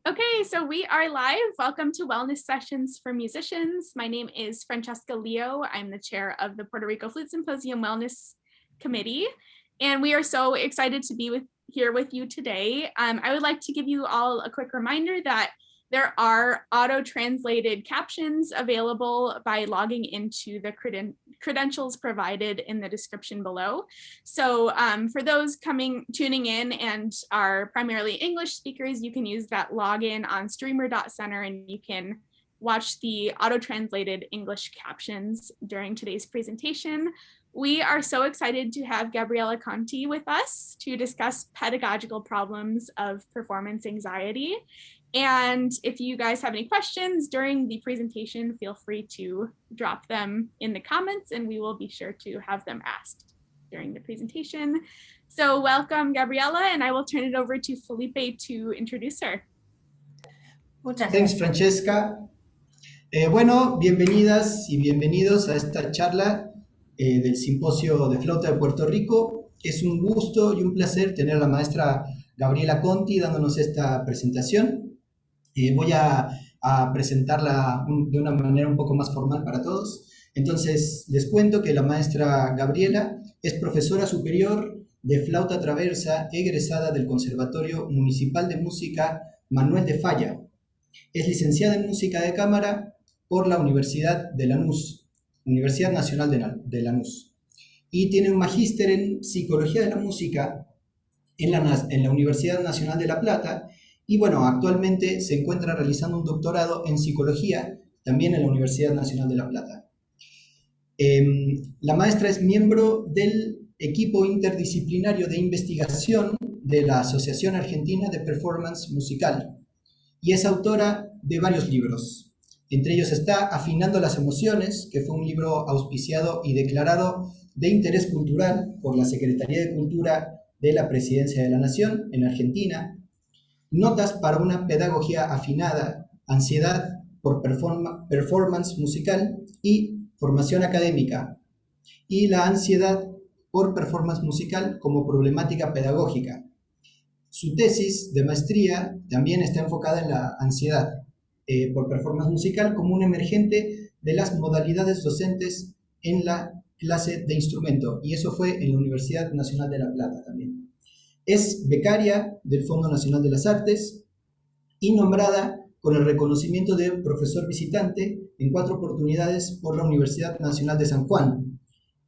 Okay, so we are live. Welcome to Wellness Sessions for Musicians. My name is Francesca Leo. I'm the chair of the Puerto Rico Flute Symposium Wellness Committee, and we are so excited to be here with you today. I would like to give you all a quick reminder that there are auto-translated captions available by logging into the credentials provided in the description below. So for those tuning in and are primarily English speakers, you can use that login on streamer.center and you can watch the auto-translated English captions during today's presentation. We are so excited to have Gabriela Conti with us to discuss pedagogical problems of performance anxiety. And if you guys have any questions during the presentation, feel free to drop them in the comments and we will be sure to have them asked during the presentation. So welcome, Gabriela, and I will turn it over to Felipe to introduce her. Thanks, Francesca. Bueno, bienvenidas y bienvenidos a esta charla del Simposio de Flauta de Puerto Rico. Es un gusto y un placer tener a la maestra Gabriela Conti dándonos esta presentación. Voy a presentarla de una manera un poco más formal para todos. Entonces, les cuento que la maestra Gabriela es profesora superior de flauta traversa egresada del Conservatorio Municipal de Música Manuel de Falla. Es licenciada en Música de Cámara por la Universidad de Lanús, Universidad Nacional de Lanús. Y tiene un magíster en Psicología de la Música en la Universidad Nacional de La Plata. Y bueno, actualmente se encuentra realizando un doctorado en Psicología, también en la Universidad Nacional de La Plata. La maestra es miembro del equipo interdisciplinario de investigación de la Asociación Argentina de Performance Musical y es autora de varios libros. Entre ellos está Afinando las Emociones, que fue un libro auspiciado y declarado de interés cultural por la Secretaría de Cultura de la Presidencia de la Nación en Argentina. Notas para una pedagogía afinada, ansiedad por performance musical y formación académica, y la ansiedad por performance musical como problemática pedagógica. Su tesis de maestría también está enfocada en la ansiedad por performance musical como un emergente de las modalidades docentes en la clase de instrumento, y eso fue en la Universidad Nacional de La Plata también. Es becaria del Fondo Nacional de las Artes y nombrada con el reconocimiento de profesor visitante en 4 oportunidades por la Universidad Nacional de San Juan.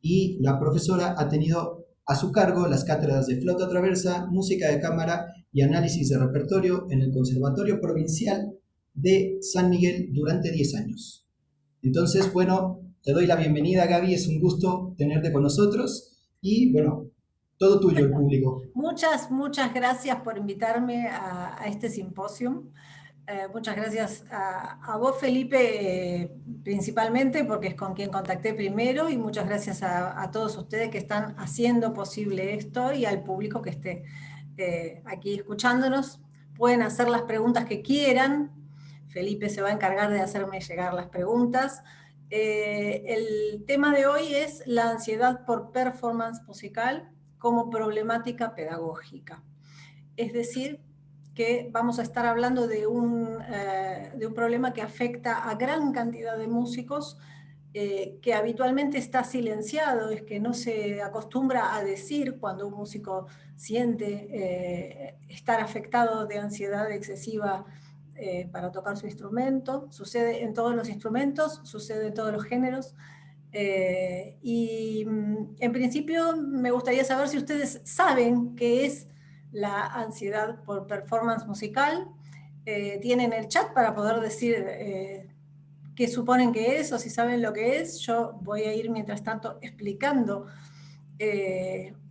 Y la profesora ha tenido a su cargo las cátedras de flauta traversa, música de cámara y análisis de repertorio en el Conservatorio Provincial de San Miguel durante 10 años. Entonces, bueno, te doy la bienvenida, Gaby, es un gusto tenerte con nosotros y, bueno, todo tuyo, el público. Muchas gracias por invitarme a este simposio. Muchas gracias a vos, Felipe, principalmente, porque es con quien contacté primero, y muchas gracias a todos ustedes que están haciendo posible esto y al público que esté aquí escuchándonos. Pueden hacer las preguntas que quieran. Felipe se va a encargar de hacerme llegar las preguntas. El tema de hoy es la ansiedad por performance musical como problemática pedagógica. Es decir, que vamos a estar hablando de un problema que afecta a gran cantidad de músicos, que habitualmente está silenciado, es que no se acostumbra a decir cuando un músico siente estar afectado de ansiedad excesiva para tocar su instrumento. Sucede en todos los instrumentos, sucede en todos los géneros. Y en principio me gustaría saber si ustedes saben qué es la ansiedad por performance musical. Tienen el chat para poder decir qué suponen que es o si saben lo que es. Yo voy a ir mientras tanto explicando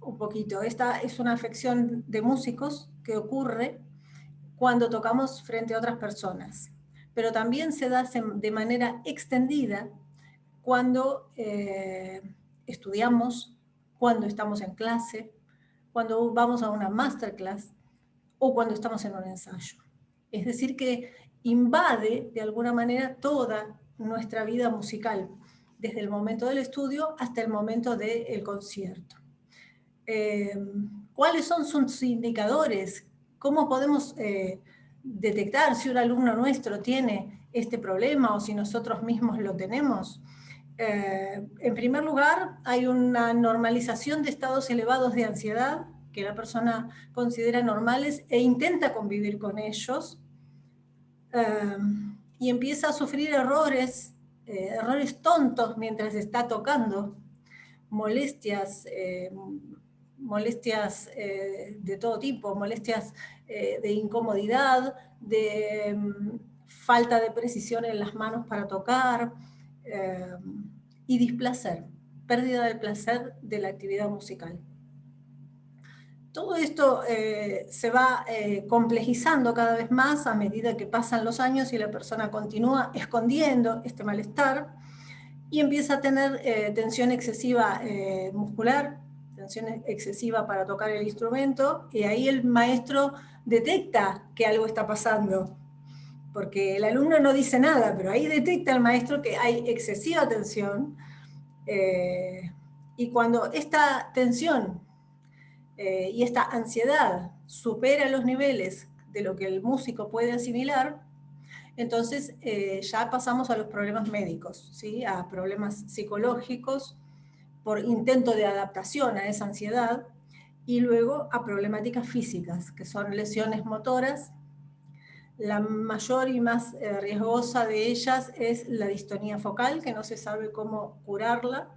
un poquito. Esta es una afección de músicos que ocurre cuando tocamos frente a otras personas, pero también se da de manera extendida cuando estudiamos, cuando estamos en clase, cuando vamos a una masterclass o cuando estamos en un ensayo. Es decir, que invade de alguna manera toda nuestra vida musical, desde el momento del estudio hasta el momento del concierto. ¿Cuáles son sus indicadores? ¿Cómo podemos detectar si un alumno nuestro tiene este problema o si nosotros mismos lo tenemos. En primer lugar, hay una normalización de estados elevados de ansiedad que la persona considera normales e intenta convivir con ellos, y empieza a sufrir errores tontos mientras está tocando, molestias de todo tipo, molestias de incomodidad, de falta de precisión en las manos para tocar, y displacer, pérdida del placer de la actividad musical. Todo esto se va complejizando cada vez más a medida que pasan los años y la persona continúa escondiendo este malestar y empieza a tener tensión excesiva muscular, tensión excesiva para tocar el instrumento, y ahí el maestro detecta que algo está pasando, porque el alumno no dice nada, pero ahí detecta el maestro que hay excesiva tensión, y cuando esta tensión y esta ansiedad supera los niveles de lo que el músico puede asimilar, entonces ya pasamos a los problemas médicos, ¿sí? A problemas psicológicos por intento de adaptación a esa ansiedad, y luego a problemáticas físicas, que son lesiones motoras. La mayor y más riesgosa de ellas es la distonía focal, que no se sabe cómo curarla,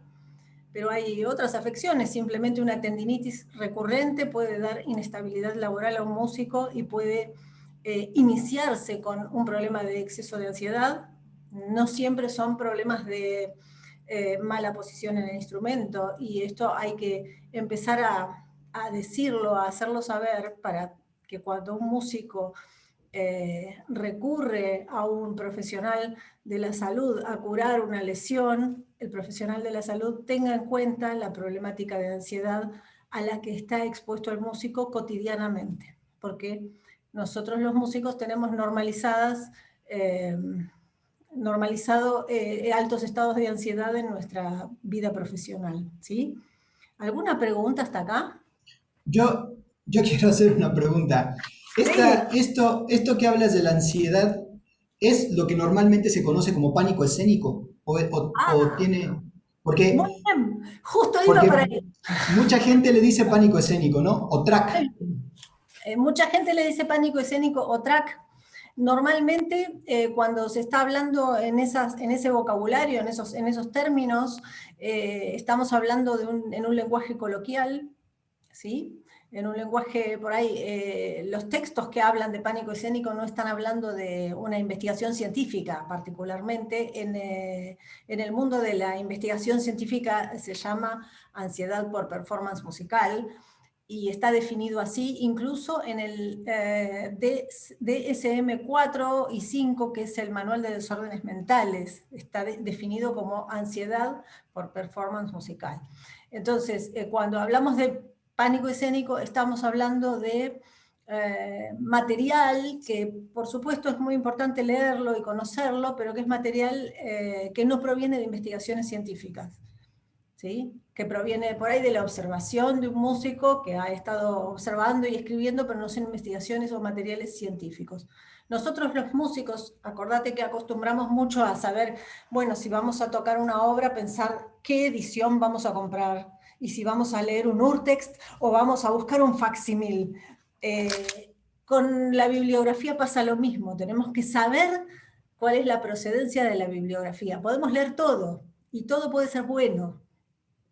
pero hay otras afecciones. Simplemente una tendinitis recurrente puede dar inestabilidad laboral a un músico y puede iniciarse con un problema de exceso de ansiedad. No siempre son problemas de mala posición en el instrumento, y esto hay que empezar a decirlo, a hacerlo saber, para que cuando un músico recurre a un profesional de la salud a curar una lesión, el profesional de la salud tenga en cuenta la problemática de ansiedad a la que está expuesto el músico cotidianamente, porque nosotros los músicos tenemos normalizado altos estados de ansiedad en nuestra vida profesional, ¿sí? ¿Alguna pregunta hasta acá? Yo quiero hacer una pregunta. Esto que hablas de la ansiedad, ¿es lo que normalmente se conoce como pánico escénico? ¿O tiene...? Muy Porque, bien, justo iba porque para ahí. mucha gente le dice pánico escénico, ¿no? O track. Mucha gente le dice pánico escénico o track. Normalmente, cuando se está hablando en ese vocabulario, en esos términos, estamos hablando en un lenguaje coloquial, ¿sí? En un lenguaje por ahí, los textos que hablan de pánico escénico no están hablando de una investigación científica, particularmente. En el mundo de la investigación científica se llama ansiedad por performance musical, y está definido así, incluso en el DSM-4 y 5, que es el Manual de Desórdenes Mentales, está definido como ansiedad por performance musical. Entonces, cuando hablamos de pánico escénico, estamos hablando de material que, por supuesto, es muy importante leerlo y conocerlo, pero que es material que no proviene de investigaciones científicas, ¿sí? Que proviene por ahí de la observación de un músico que ha estado observando y escribiendo, pero no son investigaciones o materiales científicos. Nosotros los músicos, acordate que acostumbramos mucho a saber, bueno, si vamos a tocar una obra, pensar qué edición vamos a comprar, y si vamos a leer un urtext o vamos a buscar un facsímil. Con la bibliografía pasa lo mismo, tenemos que saber cuál es la procedencia de la bibliografía. Podemos leer todo, y todo puede ser bueno,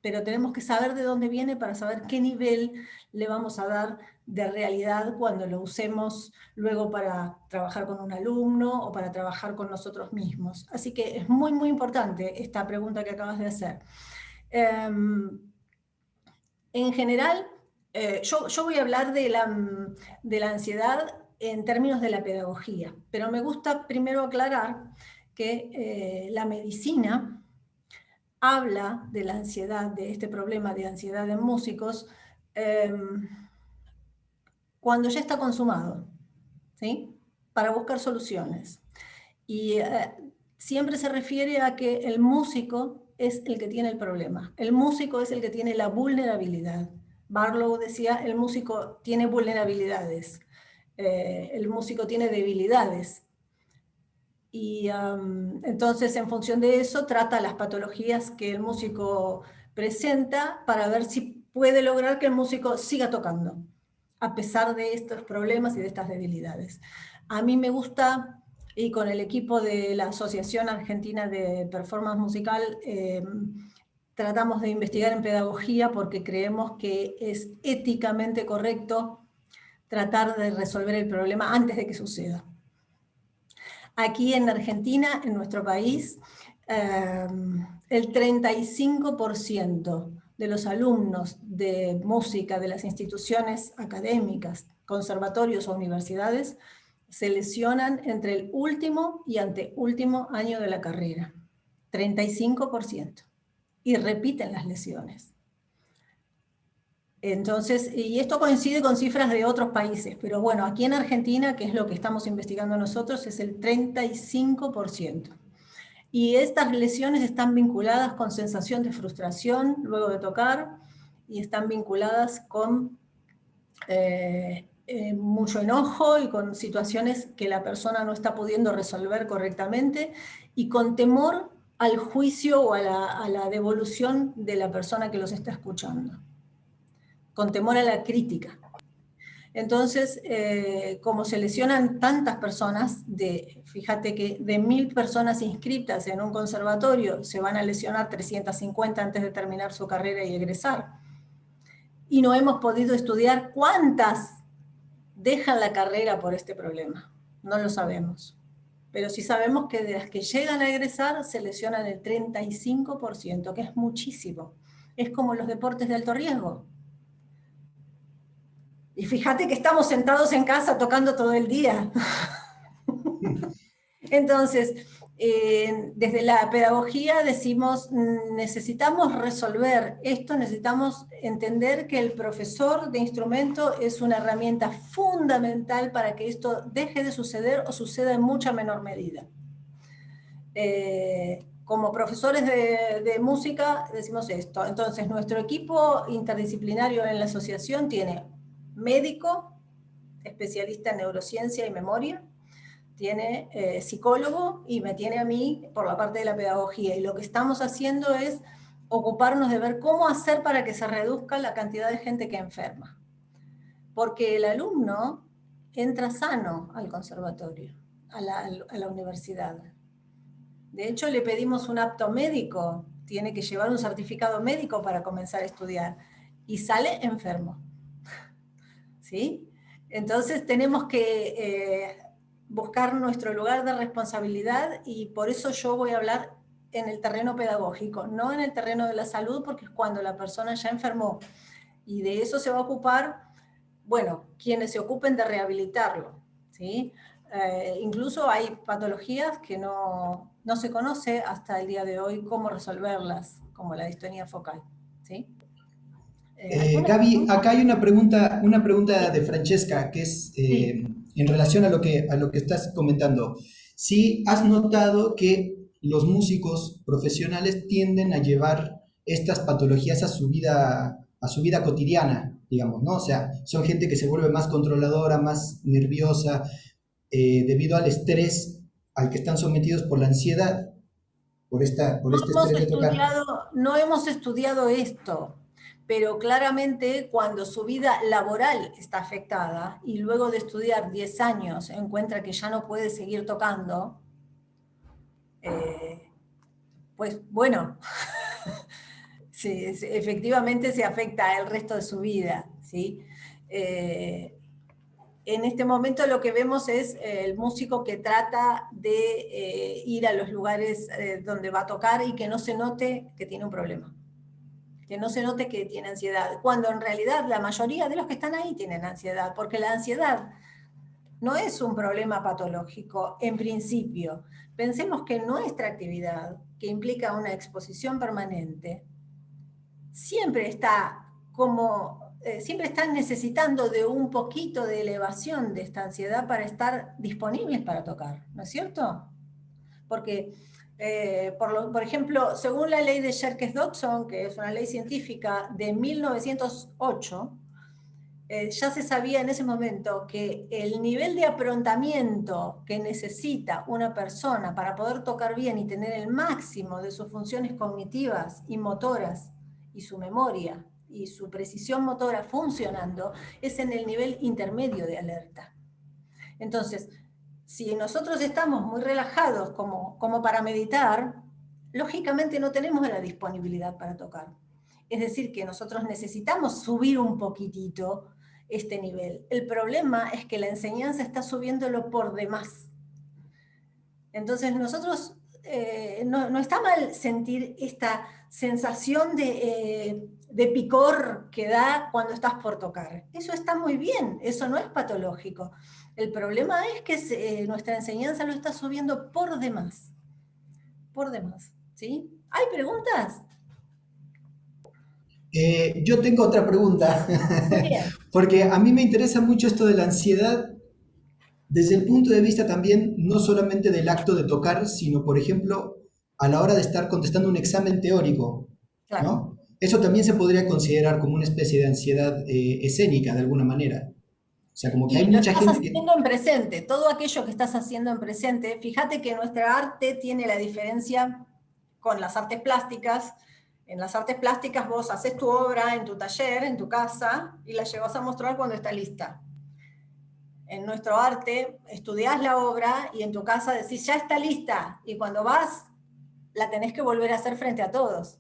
pero tenemos que saber de dónde viene para saber qué nivel le vamos a dar de realidad cuando lo usemos luego para trabajar con un alumno o para trabajar con nosotros mismos. Así que es muy, muy importante esta pregunta que acabas de hacer. En general, yo voy a hablar de la ansiedad en términos de la pedagogía, pero me gusta primero aclarar que la medicina habla de la ansiedad, de este problema de ansiedad en músicos, cuando ya está consumado, ¿sí? Para buscar soluciones. Y siempre se refiere a que el músico es el que tiene el problema. El músico es el que tiene la vulnerabilidad. Barlow decía, el músico tiene vulnerabilidades. el músico tiene debilidades. Y entonces, en función de eso, trata las patologías que el músico presenta para ver si puede lograr que el músico siga tocando, a pesar de estos problemas y de estas debilidades. A mí me gusta, y con el equipo de la Asociación Argentina de Performance Musical, tratamos de investigar en pedagogía porque creemos que es éticamente correcto tratar de resolver el problema antes de que suceda. Aquí en Argentina, en nuestro país, el 35% de los alumnos de música de las instituciones académicas, conservatorios o universidades, se lesionan entre el último y anteúltimo año de la carrera. 35%. Y repiten las lesiones. Entonces, y esto coincide con cifras de otros países, pero bueno, aquí en Argentina, que es lo que estamos investigando nosotros, es el 35%. Y estas lesiones están vinculadas con sensación de frustración luego de tocar, y están vinculadas con mucho enojo y con situaciones que la persona no está pudiendo resolver correctamente, y con temor al juicio o a la devolución de la persona que los está escuchando, con temor a la crítica. Entonces, como se lesionan tantas personas, fíjate que de 1000 personas inscritas en un conservatorio, se van a lesionar 350 antes de terminar su carrera y egresar. Y no hemos podido estudiar cuántas dejan la carrera por este problema. No lo sabemos. Pero sí sabemos que de las que llegan a egresar, se lesionan el 35%, que es muchísimo. Es como los deportes de alto riesgo. Y fíjate que estamos sentados en casa tocando todo el día. Entonces, desde la pedagogía decimos, necesitamos resolver esto, necesitamos entender que el profesor de instrumento es una herramienta fundamental para que esto deje de suceder o suceda en mucha menor medida. Como profesores de música decimos esto. Entonces, nuestro equipo interdisciplinario en la asociación tiene médico, especialista en neurociencia y memoria, tiene psicólogo y me tiene a mí por la parte de la pedagogía. Y lo que estamos haciendo es ocuparnos de ver cómo hacer para que se reduzca la cantidad de gente que enferma. Porque el alumno entra sano al conservatorio, a la universidad. De hecho, le pedimos un apto médico, tiene que llevar un certificado médico para comenzar a estudiar, y sale enfermo. ¿Sí? Entonces tenemos que buscar nuestro lugar de responsabilidad, y por eso yo voy a hablar en el terreno pedagógico, no en el terreno de la salud, porque es cuando la persona ya enfermó, y de eso se va a ocupar, bueno, quienes se ocupen de rehabilitarlo, ¿sí? Incluso hay patologías que no se conoce hasta el día de hoy cómo resolverlas, como la distonía focal, ¿sí? Gaby, acá hay una pregunta de Francesca, que es Sí. en relación a lo que estás comentando. Si has notado que los músicos profesionales tienden a llevar estas patologías a su vida cotidiana, digamos, ¿no? O sea, son gente que se vuelve más controladora, más nerviosa, debido al estrés al que están sometidos por la ansiedad, por este estrés de tocar. No hemos estudiado esto, pero claramente cuando su vida laboral está afectada y luego de estudiar 10 años encuentra que ya no puede seguir tocando, pues bueno, sí, efectivamente se afecta el resto de su vida, ¿sí? En este momento lo que vemos es el músico que trata de ir a los lugares donde va a tocar y que no se note que tiene un problema, que no se note que tiene ansiedad, cuando en realidad la mayoría de los que están ahí tienen ansiedad, porque la ansiedad no es un problema patológico en principio. Pensemos que nuestra actividad, que implica una exposición permanente, siempre está siempre están necesitando de un poquito de elevación de esta ansiedad para estar disponibles para tocar, ¿no es cierto? Porque, por ejemplo, según la ley de Yerkes-Dodson, que es una ley científica de 1908, ya se sabía en ese momento que el nivel de aprontamiento que necesita una persona para poder tocar bien y tener el máximo de sus funciones cognitivas y motoras y su memoria y su precisión motora funcionando es en el nivel intermedio de alerta. Entonces, si nosotros estamos muy relajados como para meditar, lógicamente no tenemos la disponibilidad para tocar. Es decir, que nosotros necesitamos subir un poquitito este nivel. El problema es que la enseñanza está subiéndolo por demás. Entonces nosotros, no está mal sentir esta sensación de picor que da cuando estás por tocar. Eso está muy bien, eso no es patológico. El problema es que nuestra enseñanza lo está subiendo por demás. Por demás, ¿sí? ¿Hay preguntas? Yo tengo otra pregunta, Muy bien. porque a mí me interesa mucho esto de la ansiedad desde el punto de vista también no solamente del acto de tocar, sino, por ejemplo, a la hora de estar contestando un examen teórico, Claro. ¿no? Eso también se podría considerar como una especie de ansiedad escénica, de alguna manera. O sea, como que hay Y lo mucha estás gente que... haciendo en presente, todo aquello que estás haciendo en presente. Fíjate que nuestra arte tiene la diferencia con las artes plásticas. En las artes plásticas vos haces tu obra en tu taller, en tu casa, y la llevas a mostrar cuando está lista. En nuestro arte, estudiás la obra y en tu casa decís, ya está lista, y cuando vas, la tenés que volver a hacer frente a todos.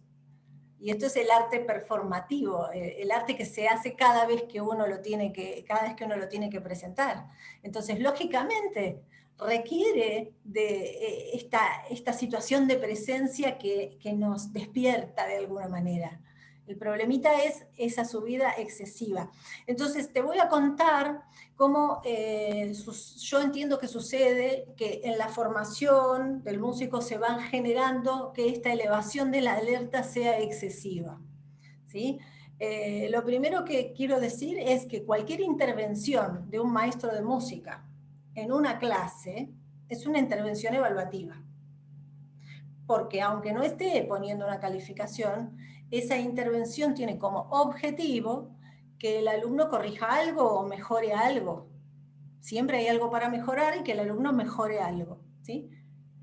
Y esto es el arte performativo, el arte que se hace cada vez que uno lo tiene que presentar. Entonces, lógicamente, requiere de esta situación de presencia que nos despierta de alguna manera. El problemita es esa subida excesiva. Entonces, te voy a contar cómo yo entiendo que sucede que en la formación del músico se van generando que esta elevación de la alerta sea excesiva, ¿sí? Lo primero que quiero decir es que cualquier intervención de un maestro de música en una clase es una intervención evaluativa. Porque aunque no esté poniendo una calificación, esa intervención tiene como objetivo que el alumno corrija algo o mejore algo. Siempre hay algo para mejorar y que el alumno mejore algo, ¿sí?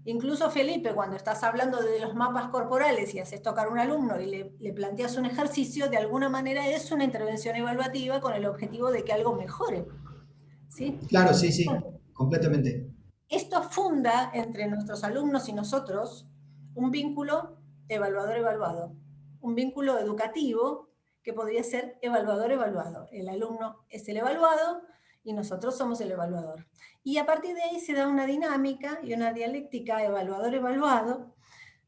Incluso Felipe, cuando estás hablando de los mapas corporales y haces tocar a un alumno y le planteas un ejercicio, de alguna manera es una intervención evaluativa con el objetivo de que algo mejore, ¿sí? Claro, sí, sí, completamente. Esto funda entre nuestros alumnos y nosotros un vínculo evaluador-evaluado, un vínculo educativo que podría ser evaluador-evaluado. El alumno es el evaluado y nosotros somos el evaluador. Y a partir de ahí se da una dinámica y una dialéctica evaluador-evaluado,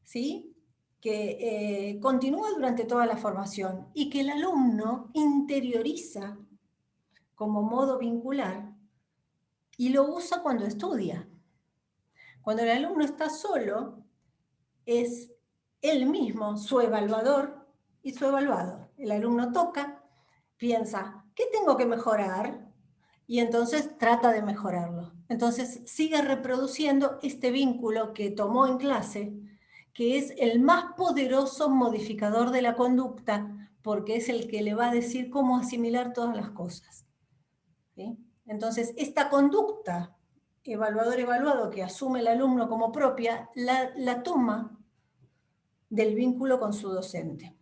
¿sí? Que continúa durante toda la formación y que el alumno interioriza como modo vincular y lo usa cuando estudia. Cuando el alumno está solo, es él mismo su evaluador y su evaluado. El alumno toca, piensa, ¿qué tengo que mejorar? Y entonces trata de mejorarlo. Entonces sigue reproduciendo este vínculo que tomó en clase, que es el más poderoso modificador de la conducta, porque es el que le va a decir cómo asimilar todas las cosas, ¿sí? Entonces, esta conducta evaluador-evaluado que asume el alumno como propia, la toma del vínculo con su docente,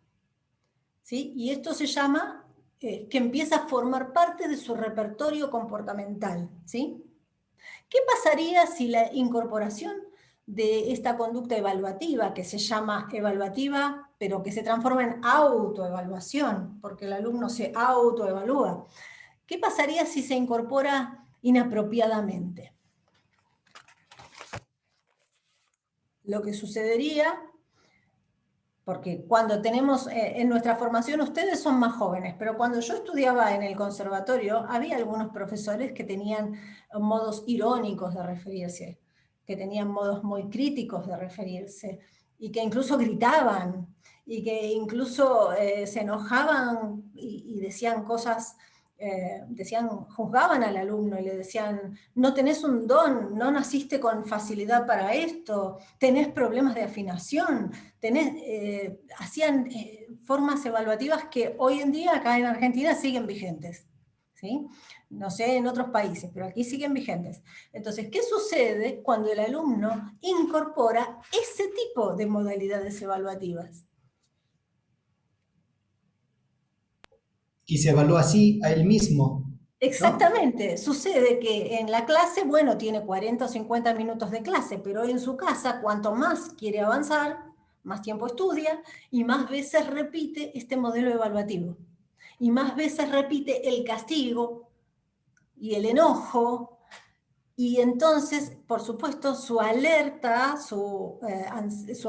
¿sí? Y esto se llama que empieza a formar parte de su repertorio comportamental, ¿sí? ¿Qué pasaría si la incorporación de esta conducta evaluativa, que se llama evaluativa, pero que se transforma en autoevaluación, porque el alumno se autoevalúa? ¿Qué pasaría si se incorpora inapropiadamente? Lo que sucedería, porque cuando tenemos en nuestra formación, ustedes son más jóvenes, pero cuando yo estudiaba en el conservatorio, había algunos profesores que tenían modos irónicos de referirse, que tenían modos muy críticos de referirse, y que incluso gritaban, y que incluso se enojaban y decían cosas, juzgaban al alumno y le decían, no tenés un don, no naciste con facilidad para esto, tenés problemas de afinación, hacían formas evaluativas que hoy en día acá en Argentina siguen vigentes, ¿sí? No sé en otros países, pero aquí siguen vigentes. Entonces, ¿qué sucede cuando el alumno incorpora ese tipo de modalidades evaluativas? Y se evalúa así a él mismo, ¿no? Exactamente, sucede que en la clase, bueno, tiene 40 o 50 minutos de clase, pero en su casa, cuanto más quiere avanzar, más tiempo estudia y más veces repite este modelo evaluativo. Y más veces repite el castigo y el enojo, y entonces, por supuesto, su alerta, su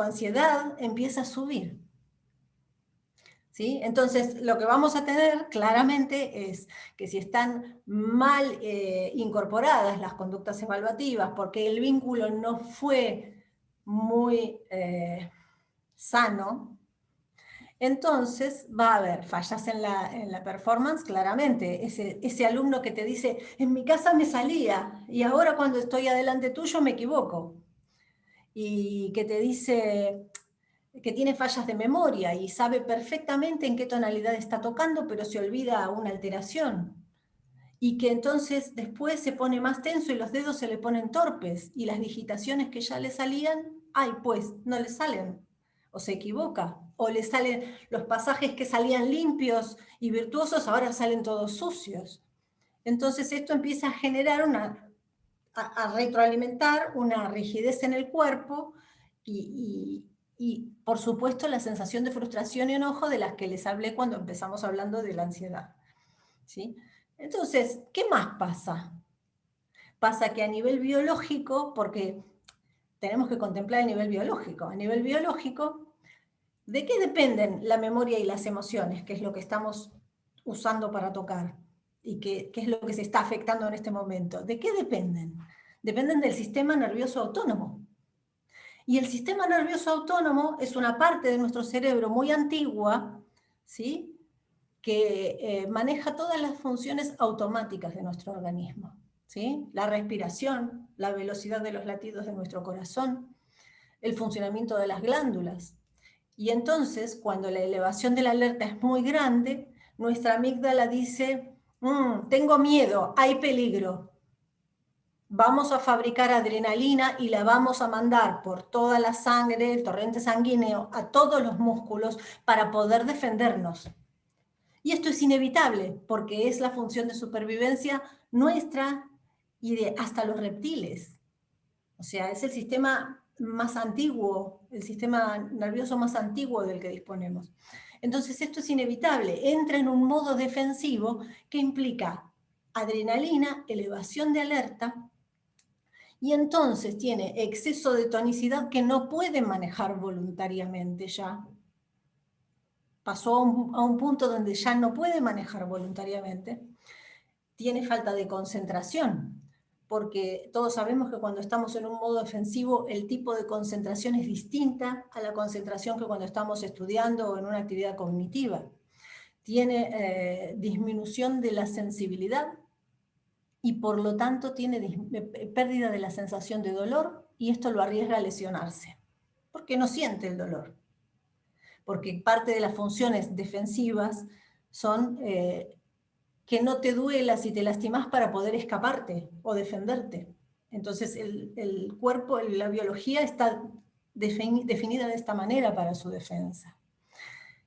ansiedad empieza a subir. ¿Sí? Entonces, lo que vamos a tener claramente es que si están mal incorporadas las conductas evaluativas, porque el vínculo no fue muy sano, entonces va a haber fallas en la performance, claramente. Ese alumno que te dice, en mi casa me salía, y ahora cuando estoy adelante tuyo me equivoco. Y que te dice que tiene fallas de memoria y sabe perfectamente en qué tonalidad está tocando, pero se olvida una alteración. Y que entonces después se pone más tenso y los dedos se le ponen torpes, y las digitaciones que ya le salían, ay, pues no le salen, o se equivoca, o le salen los pasajes que salían limpios y virtuosos, ahora salen todos sucios. Entonces esto empieza a generar a retroalimentar una rigidez en el cuerpo y, por supuesto, la sensación de frustración y enojo de las que les hablé cuando empezamos hablando de la ansiedad, ¿sí? Entonces, ¿qué más pasa? Pasa que a nivel biológico, porque tenemos que contemplar el nivel biológico, a nivel biológico, ¿de qué dependen la memoria y las emociones, que es lo que estamos usando para tocar y qué es lo que se está afectando en este momento? ¿De qué dependen? Dependen del sistema nervioso autónomo. Y el sistema nervioso autónomo es una parte de nuestro cerebro muy antigua, ¿sí? Que maneja todas las funciones automáticas de nuestro organismo, ¿sí? La respiración, la velocidad de los latidos de nuestro corazón, el funcionamiento de las glándulas. Y entonces, cuando la elevación de la alerta es muy grande, nuestra amígdala dice, tengo miedo, hay peligro. Vamos a fabricar adrenalina y la vamos a mandar por toda la sangre, el torrente sanguíneo, a todos los músculos para poder defendernos. Y esto es inevitable porque es la función de supervivencia nuestra y de hasta los reptiles. O sea, es el sistema más antiguo, el sistema nervioso más antiguo del que disponemos. Entonces esto es inevitable, entra en un modo defensivo que implica adrenalina, elevación de alerta, y entonces tiene exceso de tonicidad que no puede manejar voluntariamente ya. Pasó a un punto donde ya no puede manejar voluntariamente. Tiene falta de concentración, porque todos sabemos que cuando estamos en un modo defensivo, el tipo de concentración es distinta a la concentración que cuando estamos estudiando o en una actividad cognitiva. Tiene disminución de la sensibilidad, y por lo tanto tiene pérdida de la sensación de dolor, y esto lo arriesga a lesionarse, porque no siente el dolor. Porque parte de las funciones defensivas son que no te duela si te lastimas para poder escaparte o defenderte. Entonces el cuerpo, la biología está definida de esta manera para su defensa.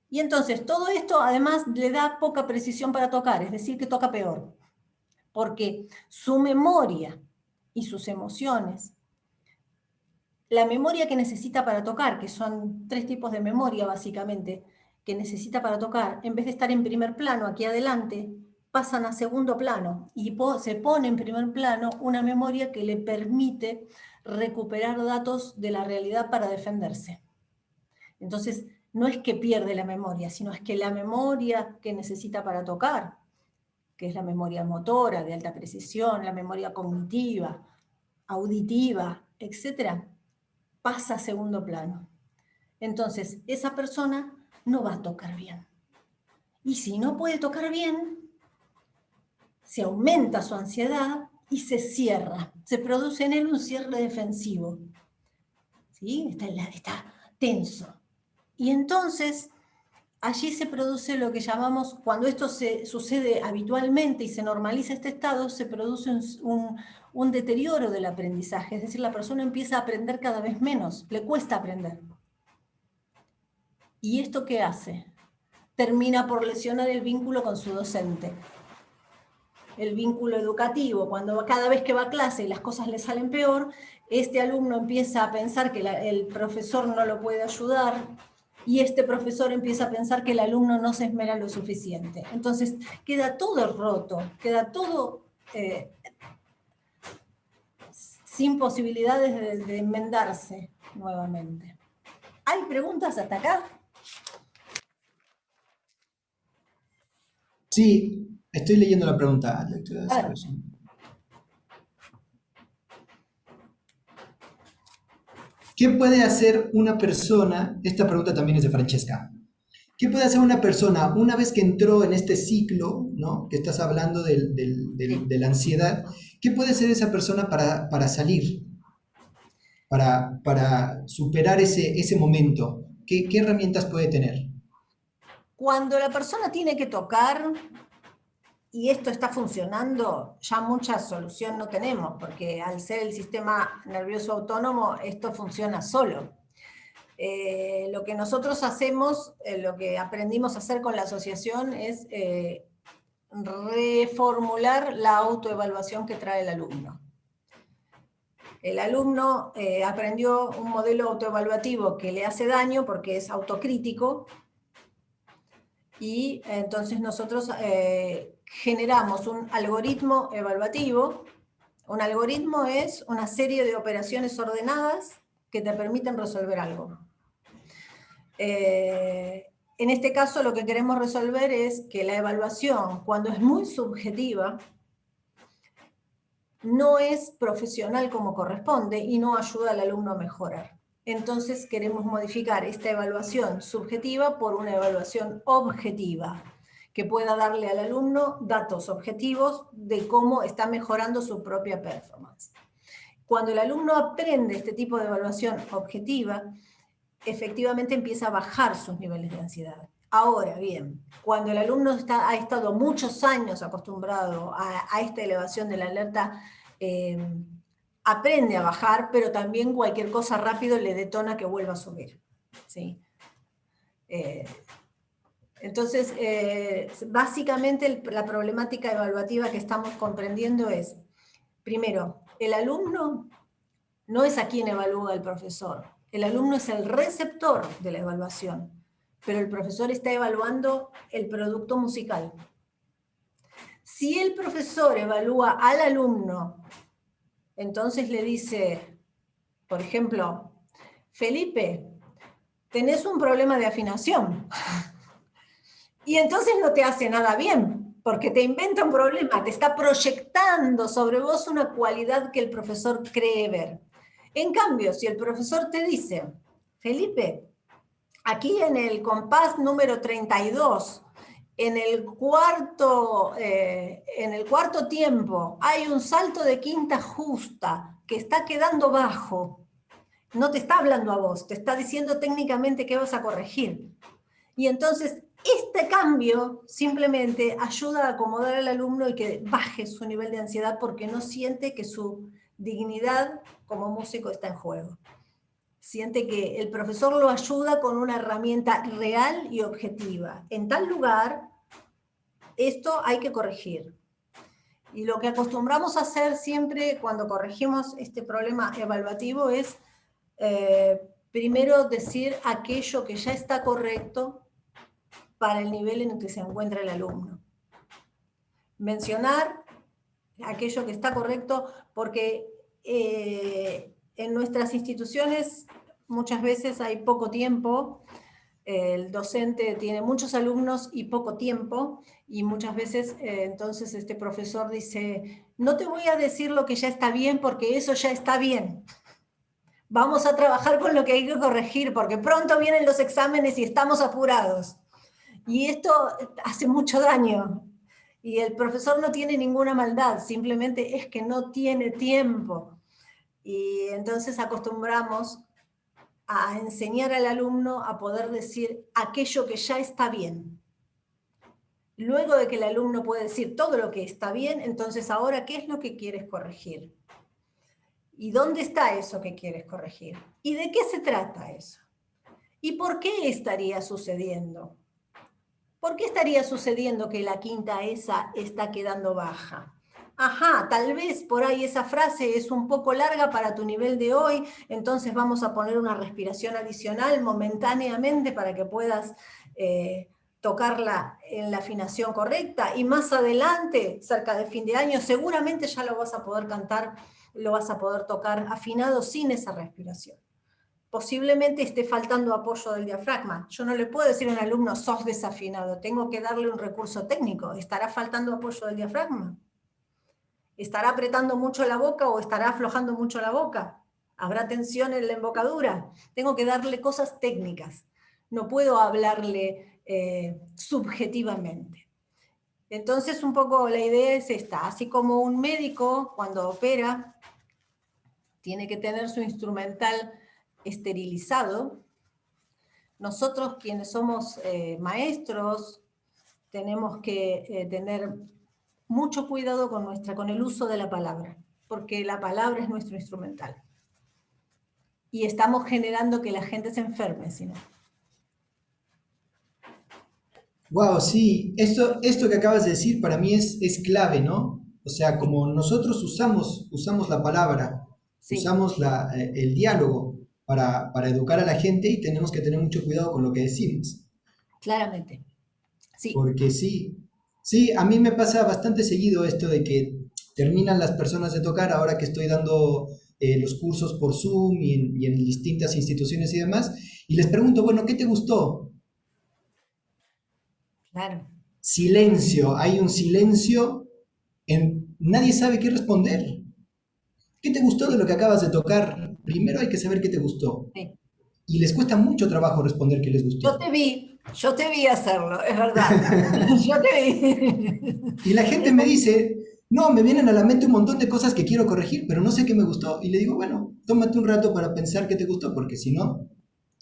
Y entonces todo esto además le da poca precisión para tocar, es decir, que toca peor, porque su memoria y sus emociones, la memoria que necesita para tocar, que son 3 tipos de memoria básicamente, que necesita para tocar, en vez de estar en primer plano aquí adelante, pasan a segundo plano y se pone en primer plano una memoria que le permite recuperar datos de la realidad para defenderse. Entonces, no es que pierde la memoria, sino es que la memoria que necesita para tocar, que es la memoria motora de alta precisión, la memoria cognitiva, auditiva, etc., pasa a segundo plano. Entonces, esa persona no va a tocar bien. Y si no puede tocar bien, se aumenta su ansiedad y se cierra. Se produce en él un cierre defensivo. ¿Sí? Está tenso. Y entonces allí se produce lo que llamamos, cuando esto sucede habitualmente y se normaliza este estado, se produce un deterioro del aprendizaje, es decir, la persona empieza a aprender cada vez menos, le cuesta aprender. ¿Y esto qué hace? Termina por lesionar el vínculo con su docente. El vínculo educativo, cuando cada vez que va a clase y las cosas le salen peor, este alumno empieza a pensar que el profesor no lo puede ayudar, y este profesor empieza a pensar que el alumno no se esmera lo suficiente. Entonces queda todo roto, queda todo sin posibilidades de enmendarse nuevamente. ¿Hay preguntas hasta acá? Sí, estoy leyendo la pregunta. ¿Qué puede hacer una persona? Esta pregunta también es de Francesca. ¿Qué puede hacer una persona una vez que entró en este ciclo, ¿no? Que estás hablando de la ansiedad? ¿Qué puede hacer esa persona para salir? Para superar ese momento. ¿Qué herramientas puede tener? Cuando la persona tiene que tocar y esto está funcionando, ya mucha solución no tenemos, porque al ser el sistema nervioso autónomo, esto funciona solo. Lo que nosotros hacemos, lo que aprendimos a hacer con la asociación es reformular la autoevaluación que trae el alumno. El alumno aprendió un modelo autoevaluativo que le hace daño porque es autocrítico, y entonces nosotros generamos un algoritmo evaluativo. Un algoritmo es una serie de operaciones ordenadas que te permiten resolver algo. En este caso lo que queremos resolver es que la evaluación, cuando es muy subjetiva, no es profesional como corresponde y no ayuda al alumno a mejorar. Entonces queremos modificar esta evaluación subjetiva por una evaluación objetiva, que pueda darle al alumno datos objetivos de cómo está mejorando su propia performance. Cuando el alumno aprende este tipo de evaluación objetiva, efectivamente empieza a bajar sus niveles de ansiedad. Ahora bien, cuando el alumno ha estado muchos años acostumbrado a esta elevación de la alerta, aprende a bajar, pero también cualquier cosa rápido le detona que vuelva a subir. ¿Sí? Entonces, básicamente la problemática evaluativa que estamos comprendiendo es, primero, el alumno no es a quien evalúa el profesor. El alumno es el receptor de la evaluación, pero el profesor está evaluando el producto musical. Si el profesor evalúa al alumno, entonces le dice, por ejemplo, Felipe, tenés un problema de afinación. Y entonces no te hace nada bien, porque te inventa un problema, te está proyectando sobre vos una cualidad que el profesor cree ver. En cambio, si el profesor te dice, Felipe, aquí en el compás número 32, en el cuarto tiempo, hay un salto de quinta justa que está quedando bajo. No te está hablando a vos, te está diciendo técnicamente qué vas a corregir. Y entonces, este cambio simplemente ayuda a acomodar al alumno y que baje su nivel de ansiedad porque no siente que su dignidad como músico está en juego. Siente que el profesor lo ayuda con una herramienta real y objetiva. En tal lugar, esto hay que corregir. Y lo que acostumbramos a hacer siempre cuando corregimos este problema evaluativo es primero decir aquello que ya está correcto para el nivel en el que se encuentra el alumno. Mencionar aquello que está correcto porque en nuestras instituciones muchas veces hay poco tiempo, el docente tiene muchos alumnos y poco tiempo, y muchas veces entonces este profesor dice, no te voy a decir lo que ya está bien porque eso ya está bien. Vamos a trabajar con lo que hay que corregir porque pronto vienen los exámenes y estamos apurados. Y esto hace mucho daño. Y el profesor no tiene ninguna maldad, simplemente es que no tiene tiempo. Y entonces acostumbramos a enseñar al alumno a poder decir aquello que ya está bien. Luego de que el alumno puede decir todo lo que está bien, entonces ahora, ¿qué es lo que quieres corregir? ¿Y dónde está eso que quieres corregir? ¿Y de qué se trata eso? ¿Y por qué estaría sucediendo? ¿Por qué estaría sucediendo que la quinta esa está quedando baja? Ajá, tal vez por ahí esa frase es un poco larga para tu nivel de hoy, entonces vamos a poner una respiración adicional momentáneamente para que puedas tocarla en la afinación correcta, y más adelante, cerca de fin de año, seguramente ya lo vas a poder cantar, lo vas a poder tocar afinado sin esa respiración. Posiblemente esté faltando apoyo del diafragma. Yo no le puedo decir a un alumno, sos desafinado, tengo que darle un recurso técnico. ¿Estará faltando apoyo del diafragma? ¿Estará apretando mucho la boca o estará aflojando mucho la boca? ¿Habrá tensión en la embocadura? Tengo que darle cosas técnicas. No puedo hablarle subjetivamente. Entonces, un poco la idea es esta. Así como un médico, cuando opera, tiene que tener su instrumental esterilizado, nosotros quienes somos maestros tenemos que tener mucho cuidado con el uso de la palabra, porque la palabra es nuestro instrumental. Y estamos generando que la gente se enferme, si no. Wow, sí, esto que acabas de decir para mí es clave, ¿no? O sea, como nosotros usamos la palabra, Sí, usamos el diálogo para educar a la gente, y tenemos que tener mucho cuidado con lo que decimos. claramente. Sí, Porque sí, a mí me pasa bastante seguido esto de que terminan las personas de tocar, ahora que estoy dando los cursos por Zoom y en distintas instituciones y demás, y les pregunto, bueno, ¿qué te gustó? claro. Silencio, hay un silencio, nadie sabe qué responder. ¿Qué te gustó de lo que acabas de tocar? Primero hay que saber qué te gustó. Sí. Y les cuesta mucho trabajo responder qué les gustó. Yo te vi hacerlo, es verdad. Yo te vi. Y la gente me dice, no, me vienen a la mente un montón de cosas que quiero corregir, pero no sé qué me gustó. Y le digo, bueno, tómate un rato para pensar qué te gustó, porque si no,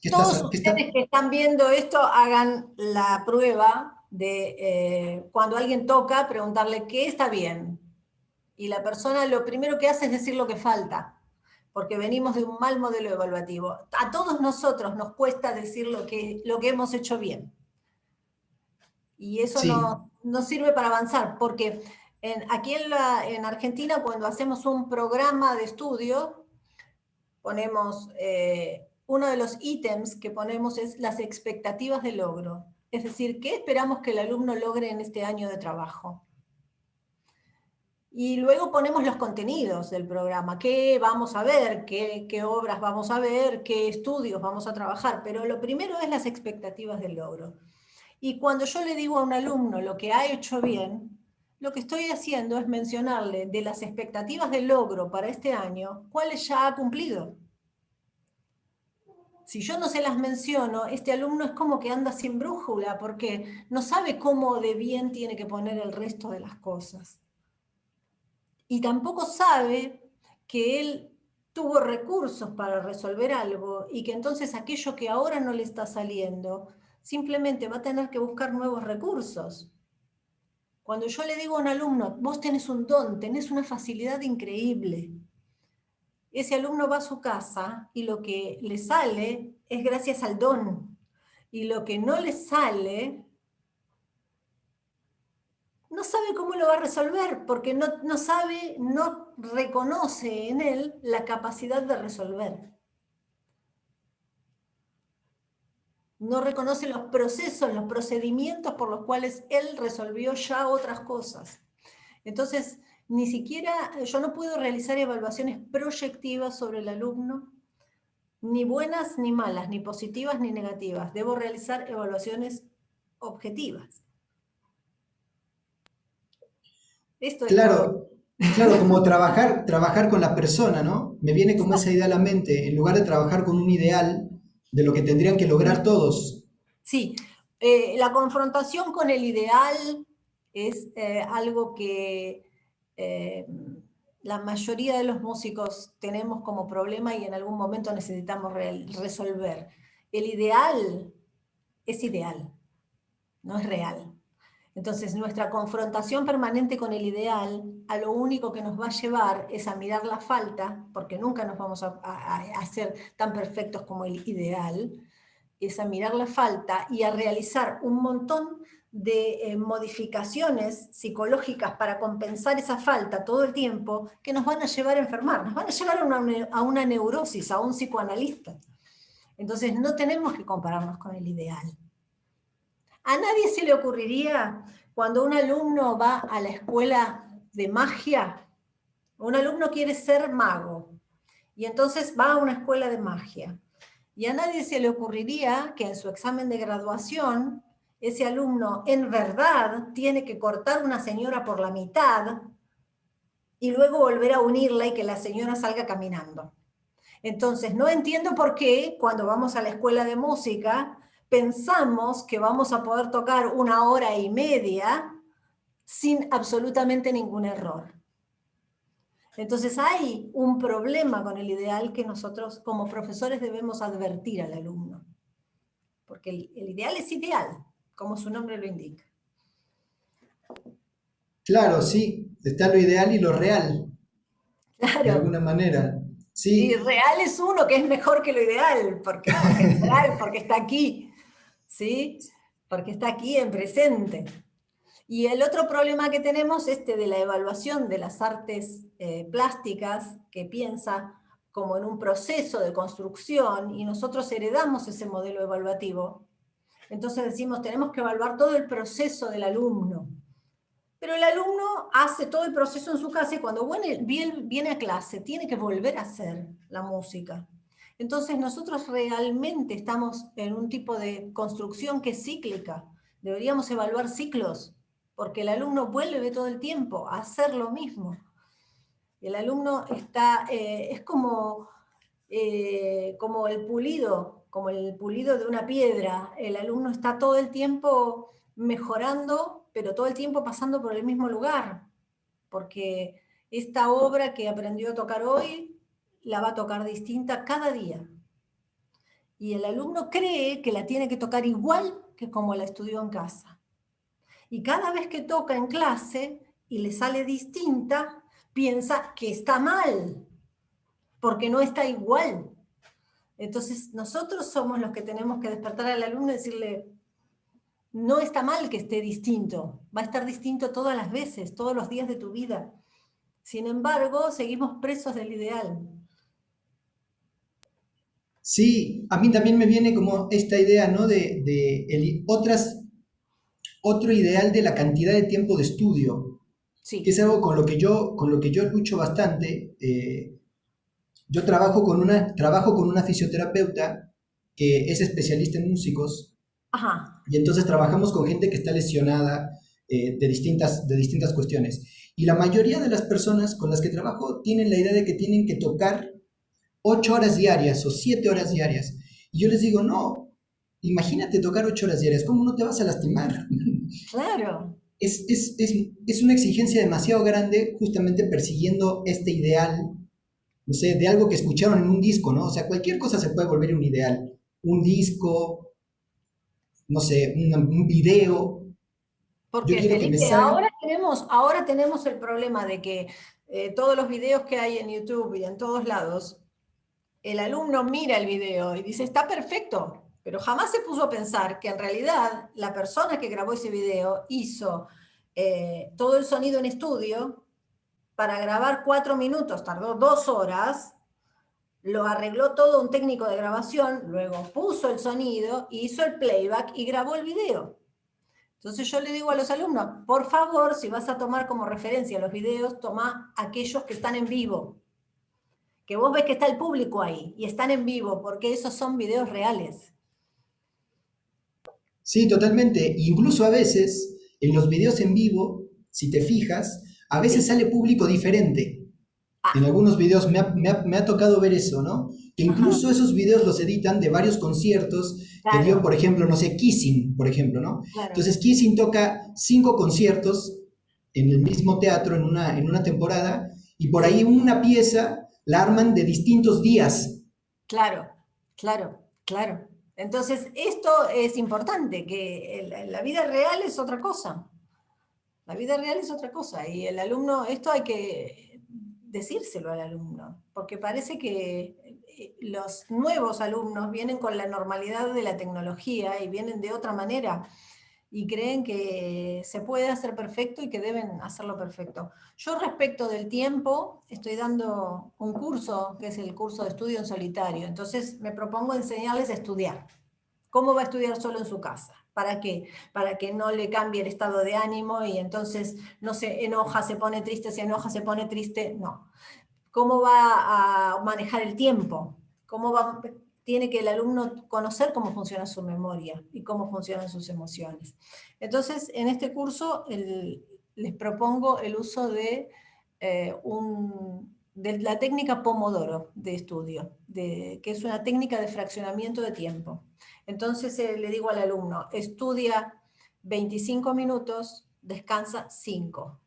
Todos qué está? ustedes que están viendo esto, hagan la prueba de cuando alguien toca, preguntarle qué está bien. Y la persona lo primero que hace es decir lo que falta, porque venimos de un mal modelo evaluativo. A todos nosotros nos cuesta decir lo que hemos hecho bien. Y eso Sí, no sirve para avanzar, porque aquí en Argentina, cuando hacemos un programa de estudio, ponemos, uno de los ítems que ponemos es las expectativas de logro. Es decir, ¿qué esperamos que el alumno logre en este año de trabajo? Y luego ponemos los contenidos del programa, qué vamos a ver, qué obras vamos a ver, qué estudios vamos a trabajar, pero lo primero es las expectativas del logro. Y cuando yo le digo a un alumno lo que ha hecho bien, lo que estoy haciendo es mencionarle de las expectativas de logro para este año, cuáles ya ha cumplido. Si yo no se las menciono, este alumno es como que anda sin brújula, porque no sabe cómo de bien tiene que poner el resto de las cosas. Y tampoco sabe que él tuvo recursos para resolver algo y que entonces aquello que ahora no le está saliendo, simplemente va a tener que buscar nuevos recursos. Cuando yo le digo a un alumno, vos tenés un don, tenés una facilidad increíble, ese alumno va a su casa y lo que le sale es gracias al don. Y lo que no le sale, no sabe cómo lo va a resolver, porque no sabe, no reconoce en él la capacidad de resolver. No reconoce los procesos, los procedimientos por los cuales él resolvió ya otras cosas. Entonces, ni siquiera, yo no puedo realizar evaluaciones proyectivas sobre el alumno, ni buenas ni malas, ni positivas ni negativas. Debo realizar evaluaciones objetivas. Esto es todo. claro, claro, como trabajar con la persona, ¿no? Me viene como esa idea a la mente, en lugar de trabajar con un ideal de lo que tendrían que lograr todos. Sí, la confrontación con el ideal es algo que la mayoría de los músicos tenemos como problema y en algún momento necesitamos resolver. El ideal es ideal, no es real. Entonces, nuestra confrontación permanente con el ideal, a lo único que nos va a llevar es a mirar la falta, porque nunca nos vamos a ser tan perfectos como el ideal, es a mirar la falta y a realizar un montón de modificaciones psicológicas para compensar esa falta todo el tiempo, que nos van a llevar a enfermar, nos van a llevar a una neurosis, a un psicoanalista. Entonces, no tenemos que compararnos con el ideal. A nadie se le ocurriría, cuando un alumno va a la escuela de magia, un alumno quiere ser mago, y entonces va a una escuela de magia, y a nadie se le ocurriría que en su examen de graduación, ese alumno en verdad tiene que cortar una señora por la mitad, y luego volver a unirla y que la señora salga caminando. Entonces, no entiendo por qué, cuando vamos a la escuela de música, pensamos que vamos a poder tocar 1 hora y media sin absolutamente ningún error. Entonces hay un problema con el ideal que nosotros como profesores debemos advertir al alumno. Porque el ideal es ideal, como su nombre lo indica. Claro, sí, está lo ideal y lo real, Claro. de alguna manera. Y Sí, real es uno que es mejor que lo ideal, porque es real, porque está aquí. ¿Sí? Porque está aquí en presente. Y el otro problema que tenemos es de la evaluación de las artes plásticas, que piensa como en un proceso de construcción, y nosotros heredamos ese modelo evaluativo. Entonces decimos, tenemos que evaluar todo el proceso del alumno. Pero el alumno hace todo el proceso en su casa y cuando viene a clase tiene que volver a hacer la música. Entonces nosotros realmente estamos en un tipo de construcción que es cíclica. Deberíamos evaluar ciclos, porque el alumno vuelve todo el tiempo a hacer lo mismo. El alumno es como el pulido de una piedra. El alumno está todo el tiempo mejorando, pero todo el tiempo pasando por el mismo lugar, porque esta obra que aprendió a tocar hoy la va a tocar distinta cada día. Y el alumno cree que la tiene que tocar igual que como la estudió en casa. Y cada vez que toca en clase y le sale distinta, piensa que está mal, porque no está igual. Entonces nosotros somos los que tenemos que despertar al alumno y decirle, no está mal que esté distinto, va a estar distinto todas las veces, todos los días de tu vida. Sin embargo, seguimos presos del ideal. sí, a mí también me viene como esta idea, ¿no? Otro ideal de la cantidad de tiempo de estudio, Sí. que es algo con lo que yo lucho bastante. Yo trabajo con una fisioterapeuta que es especialista en músicos. Ajá. Y entonces trabajamos con gente que está lesionada de distintas cuestiones. Y la mayoría de las personas con las que trabajo tienen la idea de que tienen que tocar 8 horas diarias o 7 horas diarias. Y yo les digo, no, imagínate tocar 8 horas diarias, ¿cómo no te vas a lastimar? Claro. Es una exigencia demasiado grande justamente persiguiendo este ideal, no sé, de algo que escucharon en un disco, ¿no? O sea, cualquier cosa se puede volver un ideal. Un disco, no sé, un video. Yo Porque quiero que me Felipe, salga. ahora tenemos el problema de que todos los videos que hay en YouTube y en todos lados, el alumno mira el video y dice, está perfecto, pero jamás se puso a pensar que en realidad la persona que grabó ese video hizo todo el sonido en estudio para grabar 4 minutos, tardó 2 horas, lo arregló todo un técnico de grabación, luego puso el sonido, hizo el playback y grabó el video. Entonces yo le digo a los alumnos, por favor, si vas a tomar como referencia los videos, toma aquellos que están en vivo. Que vos ves que está el público ahí y están en vivo, porque esos son videos reales. Sí, totalmente. Incluso a veces, en los videos en vivo, si te fijas, a veces sale público diferente. En algunos videos me ha tocado ver eso, ¿no? Que incluso esos videos los editan de varios conciertos que dio, por ejemplo, no sé, Kissing, por ejemplo, ¿no? Claro. Entonces Kissing toca 5 conciertos en el mismo teatro en una temporada y por ahí una pieza la arman de distintos días. Claro, claro, claro. Entonces, esto es importante, que la vida real es otra cosa. La vida real es otra cosa, y el alumno, esto hay que decírselo al alumno, porque parece que los nuevos alumnos vienen con la normalidad de la tecnología y vienen de otra manera, y creen que se puede hacer perfecto y que deben hacerlo perfecto. Yo, respecto del tiempo, estoy dando un curso, que es el curso de estudio en solitario, entonces me propongo enseñarles a estudiar. ¿Cómo va a estudiar solo en su casa? ¿Para qué? Para que no le cambie el estado de ánimo y entonces no se enoja, se pone triste, se enoja, se pone triste. No. ¿Cómo va a manejar el tiempo? Tiene que el alumno conocer cómo funciona su memoria y cómo funcionan sus emociones. Entonces, en este curso les propongo el uso de, de la técnica Pomodoro de estudio, que es una técnica de fraccionamiento de tiempo. Entonces le digo al alumno, estudia 25 minutos, descansa 5.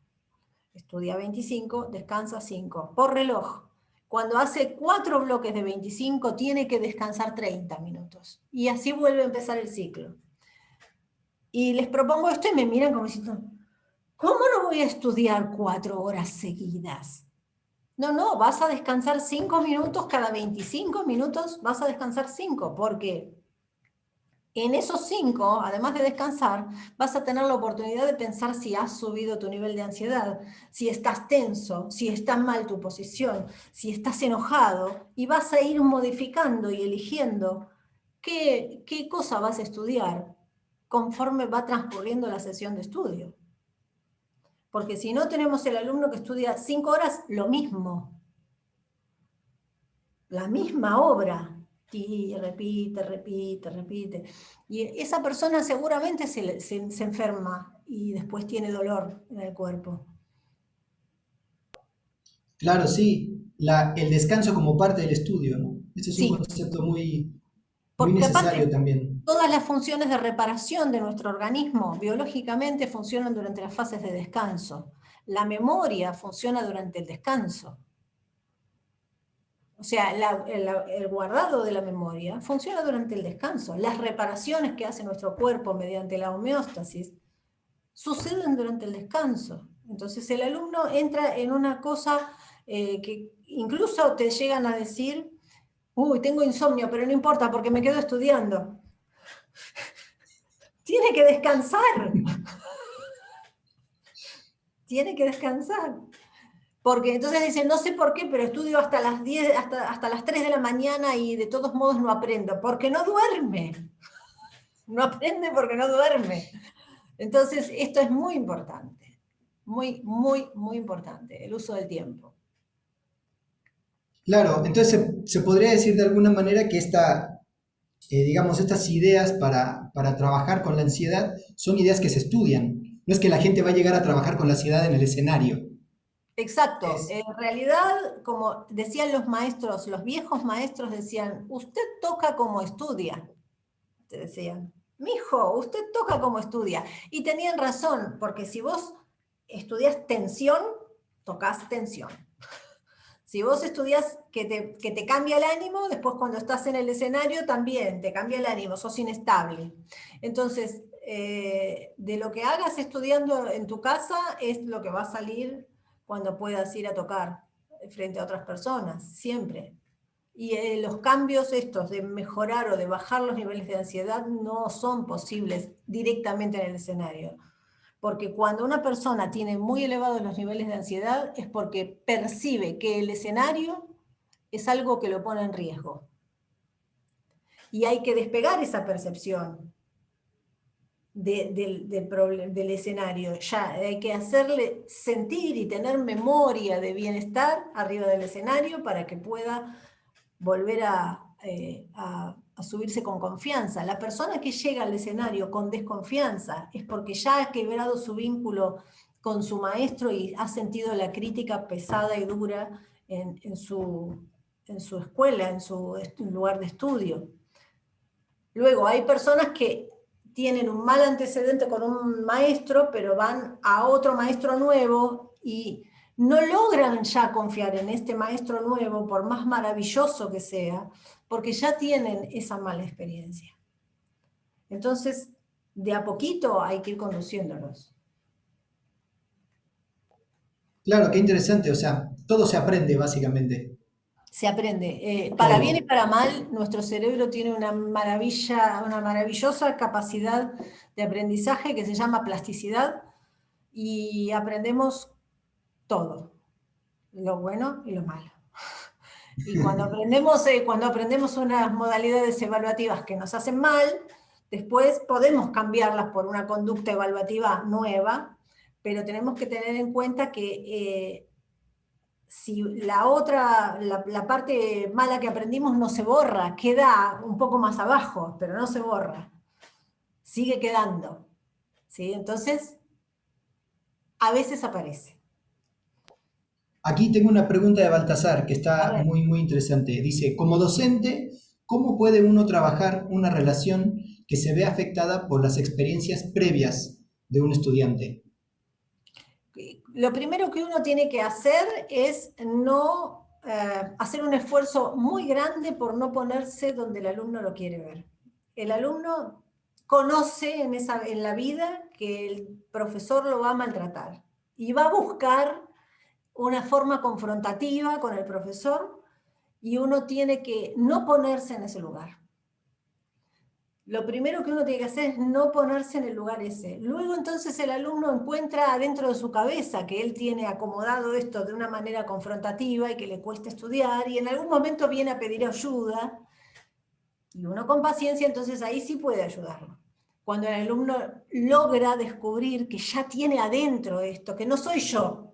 Estudia 25, descansa 5. Por reloj. Cuando hace 4 bloques de 25, tiene que descansar 30 minutos. Y así vuelve a empezar el ciclo. Y les propongo esto y me miran como diciendo, ¿cómo no voy a estudiar 4 horas seguidas? No, no, vas a descansar 5 minutos, cada 25 minutos vas a descansar 5, porque en esos 5, además de descansar, vas a tener la oportunidad de pensar si has subido tu nivel de ansiedad, si estás tenso, si está mal tu posición, si estás enojado, y vas a ir modificando y eligiendo qué cosa vas a estudiar conforme va transcurriendo la sesión de estudio. Porque si no, tenemos el alumno que estudia 5 horas lo mismo, la misma obra, y repite, repite, repite. Y esa persona seguramente se enferma y después tiene dolor en el cuerpo. Claro, sí, el descanso como parte del estudio, ¿no? Ese es un Sí, concepto muy, muy porque necesario aparte también. todas las funciones de reparación de nuestro organismo biológicamente funcionan durante las fases de descanso. La memoria funciona durante el descanso. O sea, el guardado de la memoria funciona durante el descanso. Las reparaciones que hace nuestro cuerpo mediante la homeostasis suceden durante el descanso. Entonces el alumno entra en una cosa que incluso te llegan a decir, uy, tengo insomnio, pero no importa porque me quedo estudiando. Tiene que descansar. Tiene que descansar. Porque entonces dicen, no sé por qué, pero estudio hasta las 10, hasta las 3 de la mañana y de todos modos no aprendo, porque no duerme. No aprende porque no duerme. Entonces, esto es muy importante. Muy, muy, muy importante, el uso del tiempo. Claro, entonces se podría decir de alguna manera que digamos, estas ideas para trabajar con la ansiedad son ideas que se estudian. No es que la gente va a llegar a trabajar con la ansiedad en el escenario. Exacto. Es, En realidad, como decían los maestros, los viejos maestros decían, usted toca como estudia. Te decían, mijo, usted toca como estudia. Y tenían razón, porque si vos estudias tensión, tocas tensión. Si vos estudias que te cambia el ánimo, después cuando estás en el escenario también te cambia el ánimo, sos inestable. Entonces, de lo que hagas estudiando en tu casa es lo que va a salir cuando puedas ir a tocar frente a otras personas, siempre. Y los cambios estos de mejorar o de bajar los niveles de ansiedad no son posibles directamente en el escenario. Porque cuando una persona tiene muy elevados los niveles de ansiedad es porque percibe que el escenario es algo que lo pone en riesgo. Y hay que despegar esa percepción del escenario. Ya hay que hacerle sentir y tener memoria de bienestar arriba del escenario para que pueda volver a subirse con confianza. La persona que llega al escenario con desconfianza es porque ya ha quebrado su vínculo con su maestro y ha sentido la crítica pesada y dura en su escuela, en su lugar de estudio. Luego, hay personas que tienen un mal antecedente con un maestro, pero van a otro maestro nuevo y no logran ya confiar en este maestro nuevo, por más maravilloso que sea, porque ya tienen esa mala experiencia. Entonces, de a poquito hay que ir conduciéndolos. Claro, qué interesante, o sea, todo se aprende básicamente. Se aprende. Para bien y Todo. para mal, nuestro cerebro tiene una maravillosa capacidad de aprendizaje que se llama plasticidad y aprendemos todo, lo bueno y lo malo. Y cuando aprendemos unas modalidades evaluativas que nos hacen mal, después podemos cambiarlas por una conducta evaluativa nueva, pero tenemos que tener en cuenta que si la parte mala que aprendimos no se borra, queda un poco más abajo, pero no se borra, sigue quedando, ¿sí? Entonces, a veces aparece. Aquí tengo una pregunta de Baltasar que A está ver. muy, muy interesante. Dice, como docente, ¿cómo puede uno trabajar una relación que se ve afectada por las experiencias previas de un estudiante? Lo primero que uno tiene que hacer es no hacer un esfuerzo muy grande por no ponerse donde el alumno lo quiere ver. El alumno conoce en la vida que el profesor lo va a maltratar y va a buscar una forma confrontativa con el profesor y uno tiene que no ponerse en ese lugar. Lo primero que uno tiene que hacer es no ponerse en el lugar ese. Luego entonces el alumno encuentra dentro de su cabeza que él tiene acomodado esto de una manera confrontativa y que le cuesta estudiar y en algún momento viene a pedir ayuda y uno con paciencia entonces ahí sí puede ayudarlo. Cuando el alumno logra descubrir que ya tiene adentro esto, que no soy yo.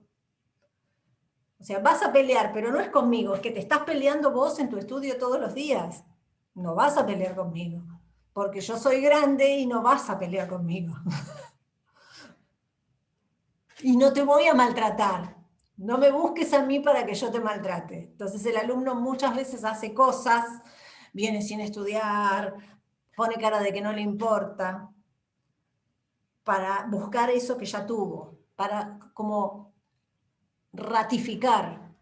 O sea, vas a pelear, pero no es conmigo, es que te estás peleando vos en tu estudio todos los días. No vas a pelear conmigo porque yo soy grande y no vas a pelear conmigo. Y no te voy a maltratar. No me busques a mí para que yo te maltrate. Entonces el alumno muchas veces hace cosas, viene sin estudiar, pone cara de que no le importa, para buscar eso que ya tuvo, para como ratificar.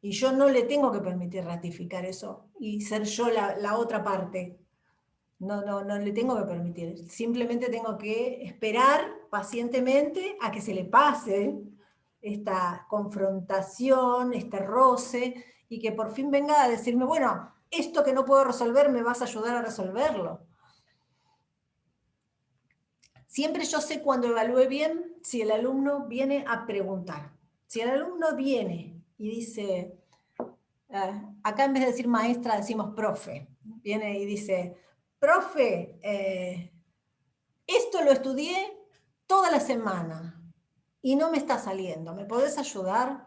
Y yo no le tengo que permitir ratificar eso y ser yo la otra parte. No le tengo que permitir. Simplemente tengo que esperar pacientemente a que se le pase esta confrontación, este roce, y que por fin venga a decirme, bueno, esto que no puedo resolver, ¿me vas a ayudar a resolverlo? Siempre yo sé cuando evalúe bien si el alumno viene a preguntar. Si el alumno viene y dice, acá en vez de decir maestra decimos profe, viene y dice, profe, esto lo estudié toda la semana y no me está saliendo, ¿me podés ayudar?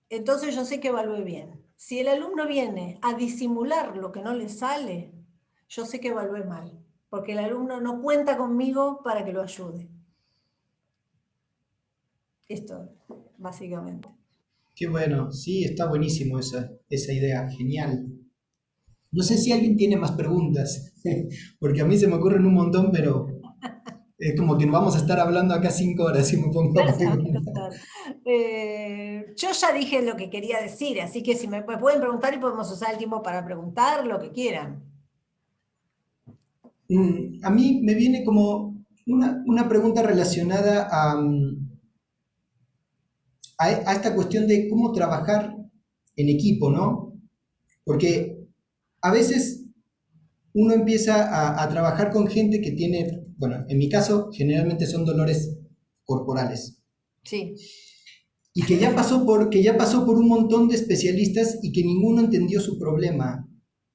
Entonces yo sé que evalué bien. Si el alumno viene a disimular lo que no le sale, yo sé que evalué mal, porque el alumno no cuenta conmigo para que lo ayude. Esto, básicamente. Qué bueno, sí, está buenísimo esa idea, genial. No sé si alguien tiene más preguntas, porque a mí se me ocurren un montón, pero es como que nos vamos a estar hablando acá 5 horas si me pongo a Gracias, preguntar. doctor. Yo ya dije lo que quería decir, así que si me pueden preguntar y podemos usar el tiempo para preguntar lo que quieran. A mí me viene como una pregunta relacionada a esta cuestión de cómo trabajar en equipo, ¿no? Porque a veces uno empieza a trabajar con gente que tiene, bueno, en mi caso generalmente son dolores corporales Sí, y que ya pasó por un montón de especialistas y que ninguno entendió su problema,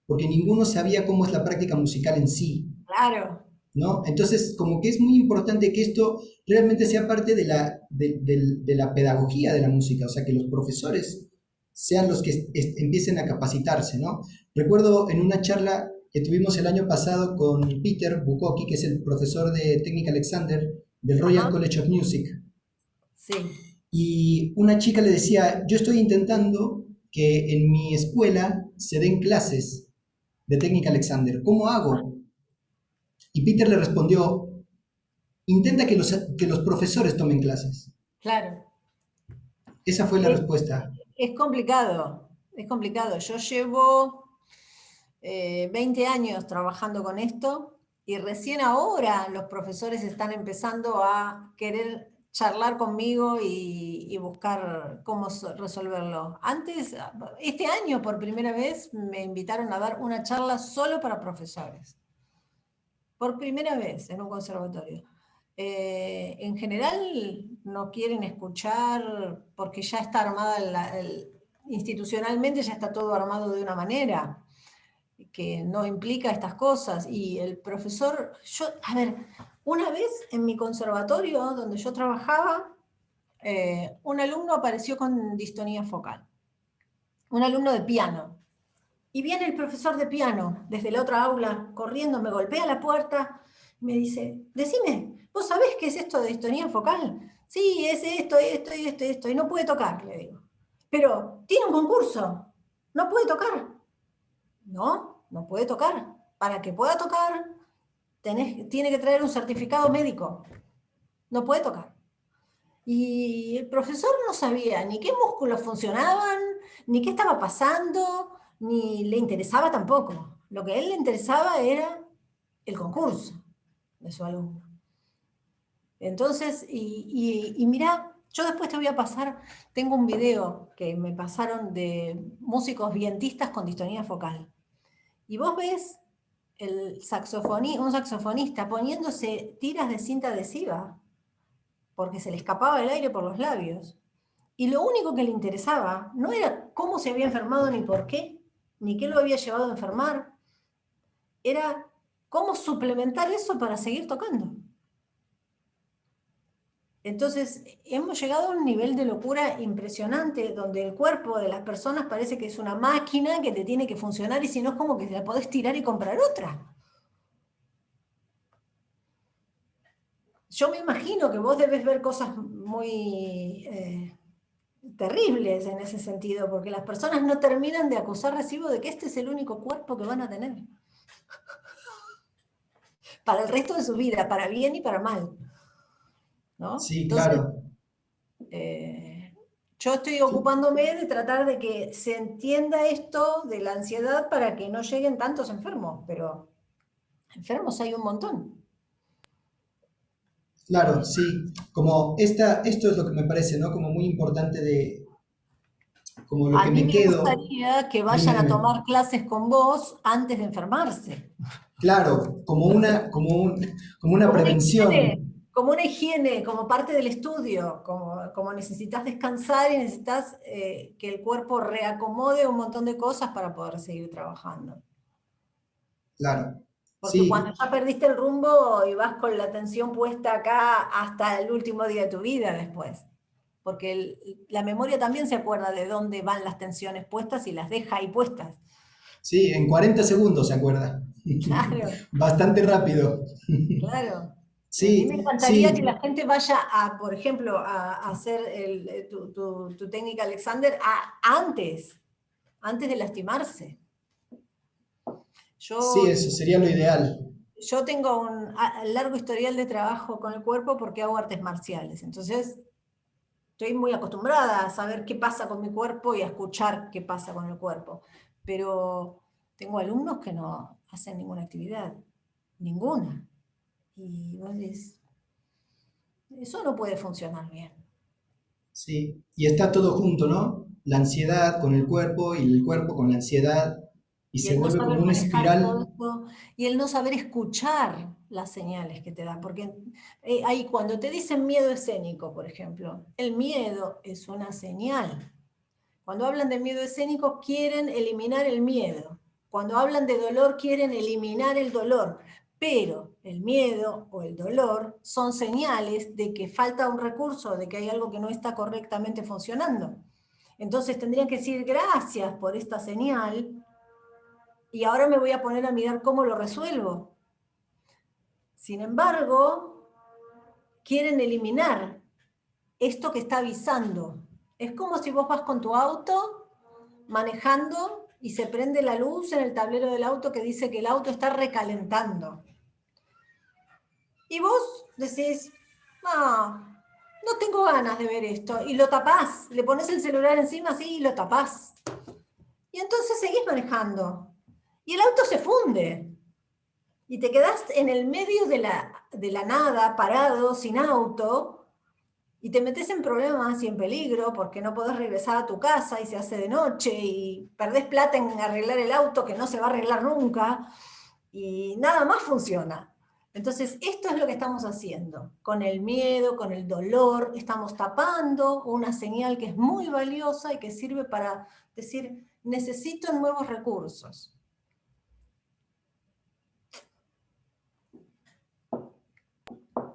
porque ninguno sabía cómo es la práctica musical en sí, claro. ¿no? Entonces, como que es muy importante que esto realmente sea parte de la pedagogía de la música, o sea, que los profesores sean los que empiecen a capacitarse, ¿no? Recuerdo en una charla que tuvimos el año pasado con Peter Bukoki, que es el profesor de técnica Alexander del Royal Ajá, College of Music, sí, y una chica le decía, yo estoy intentando que en mi escuela se den clases de técnica Alexander, ¿cómo hago? Y Peter le respondió, intenta que los profesores tomen clases. claro. Esa fue la respuesta. Es complicado, es complicado. Yo llevo 20 años trabajando con esto y recién ahora los profesores están empezando a querer charlar conmigo y buscar cómo resolverlo. Antes, este año por primera vez me invitaron a dar una charla solo para profesores. Por primera vez en un conservatorio. En general no quieren escuchar porque ya está armada, institucionalmente ya está todo armado de una manera que no implica estas cosas. Y el profesor, a ver, una vez en mi conservatorio donde yo trabajaba, un alumno apareció con distonía focal, un alumno de piano. Y viene el profesor de piano desde la otra aula, corriendo, me golpea la puerta, me dice, decime, ¿vos sabés qué es esto de distonía focal? Sí, es esto, esto y esto y esto, y no puede tocar, le digo. Pero tiene un concurso, no puede tocar. No, no puede tocar. Para que pueda tocar, tiene que traer un certificado médico. No puede tocar. Y el profesor no sabía ni qué músculos funcionaban, ni qué estaba pasando, ni le interesaba tampoco. Lo que a él le interesaba era el concurso de su alumno. Entonces, y mirá, yo después te voy a pasar, tengo un video que me pasaron de músicos vientistas con distonía focal. Y vos ves un saxofonista poniéndose tiras de cinta adhesiva porque se le escapaba el aire por los labios. Y lo único que le interesaba no era cómo se había enfermado ni por qué, ni qué lo había llevado a enfermar, era cómo suplementar eso para seguir tocando. Entonces, hemos llegado a un nivel de locura impresionante, donde el cuerpo de las personas parece que es una máquina que te tiene que funcionar, y si no es como que te la podés tirar y comprar otra. Yo me imagino que vos debes ver cosas muy terribles en ese sentido, porque las personas no terminan de acusar recibo de que este es el único cuerpo que van a tener. Para el resto de su vida, para bien y para mal. ¿No? Sí, Entonces, claro. yo estoy ocupándome de tratar de que se entienda esto de la ansiedad para que no lleguen tantos enfermos, pero enfermos hay un montón. Claro, sí. Como esto es lo que me parece, ¿no? Como muy importante como lo A que mí me me quedo. gustaría que Dime, vayan a dime. tomar clases con vos antes de enfermarse. Claro, como una Como una higiene, prevención. como una higiene, como parte del estudio, como necesitas descansar y necesitas que el cuerpo reacomode un montón de cosas para poder seguir trabajando. Claro. Porque cuando Sí, ya perdiste el rumbo y vas con la atención puesta acá hasta el último día de tu vida después. Porque la memoria también se acuerda de dónde van las tensiones puestas y las deja ahí puestas. sí, en 40 segundos se acuerda. Claro, Bastante rápido. claro. Y a mí me Sí, encantaría que sí, la gente vaya a, por ejemplo, a hacer tu técnica Alexander antes de lastimarse. sí, Yo, eso sería lo ideal. yo tengo un largo historial de trabajo con el cuerpo porque hago artes marciales. Entonces, estoy muy acostumbrada a saber qué pasa con mi cuerpo y a escuchar qué pasa con el cuerpo. Pero tengo alumnos que no hacen ninguna actividad, ninguna. Y vos decís, eso no puede funcionar bien. Sí, y está todo junto, ¿no? La ansiedad con el cuerpo y el cuerpo con la ansiedad y Y se el no vuelve como saber una manejar todo espiral. esto, y el no saber escuchar las señales que te dan, porque ahí cuando te dicen miedo escénico, por ejemplo, el miedo es una señal. Cuando hablan de miedo escénico quieren eliminar el miedo. Cuando hablan de dolor quieren eliminar el dolor. Pero el miedo o el dolor son señales de que falta un recurso, de que hay algo que no está correctamente funcionando. Entonces tendrían que decir gracias por esta señal y ahora me voy a poner a mirar cómo lo resuelvo. Sin embargo, quieren eliminar esto que está avisando. Es como si vos vas con tu auto manejando y se prende la luz en el tablero del auto que dice que el auto está recalentando. Y vos decís, no tengo ganas de ver esto, y lo tapás, le pones el celular encima así y lo tapás. Y entonces seguís manejando, y el auto se funde, y te quedás en el medio de la nada, parado, sin auto, y te metes en problemas y en peligro porque no podés regresar a tu casa y se hace de noche y perdés plata en arreglar el auto que no se va a arreglar nunca y nada más funciona. Entonces, esto es lo que estamos haciendo. Con el miedo, con el dolor, estamos tapando una señal que es muy valiosa y que sirve para decir, necesito nuevos recursos.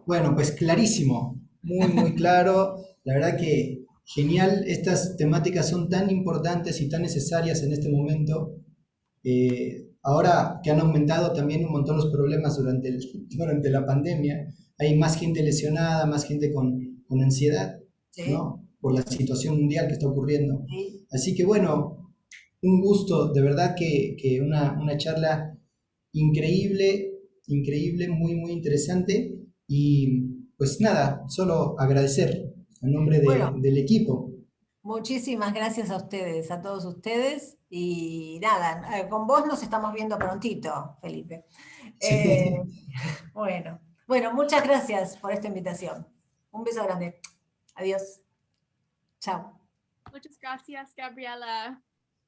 Bueno, pues clarísimo, muy claro. La verdad que genial. Estas temáticas son tan importantes y tan necesarias en este momento. Ahora que han aumentado también un montón los problemas durante la pandemia, hay más gente lesionada, más gente con ansiedad, ¿Sí? ¿no? Por la situación mundial que está ocurriendo. ¿Sí? Así que bueno, un gusto, de verdad que una charla increíble, increíble, muy interesante. Y pues nada, solo agradecer en nombre Bueno, del equipo. muchísimas gracias a ustedes, a todos ustedes. Y nada, con vos nos estamos viendo prontito, Felipe. Eh, Sí. bueno, muchas gracias por esta invitación. Un beso grande. Adiós. Chao. Muchas gracias, Gabriela.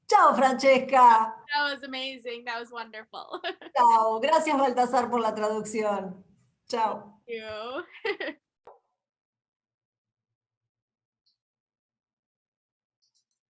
Chao, Francesca. That was amazing. That was wonderful. Chao. Gracias, Baltasar, por la traducción. Chao. Thank you.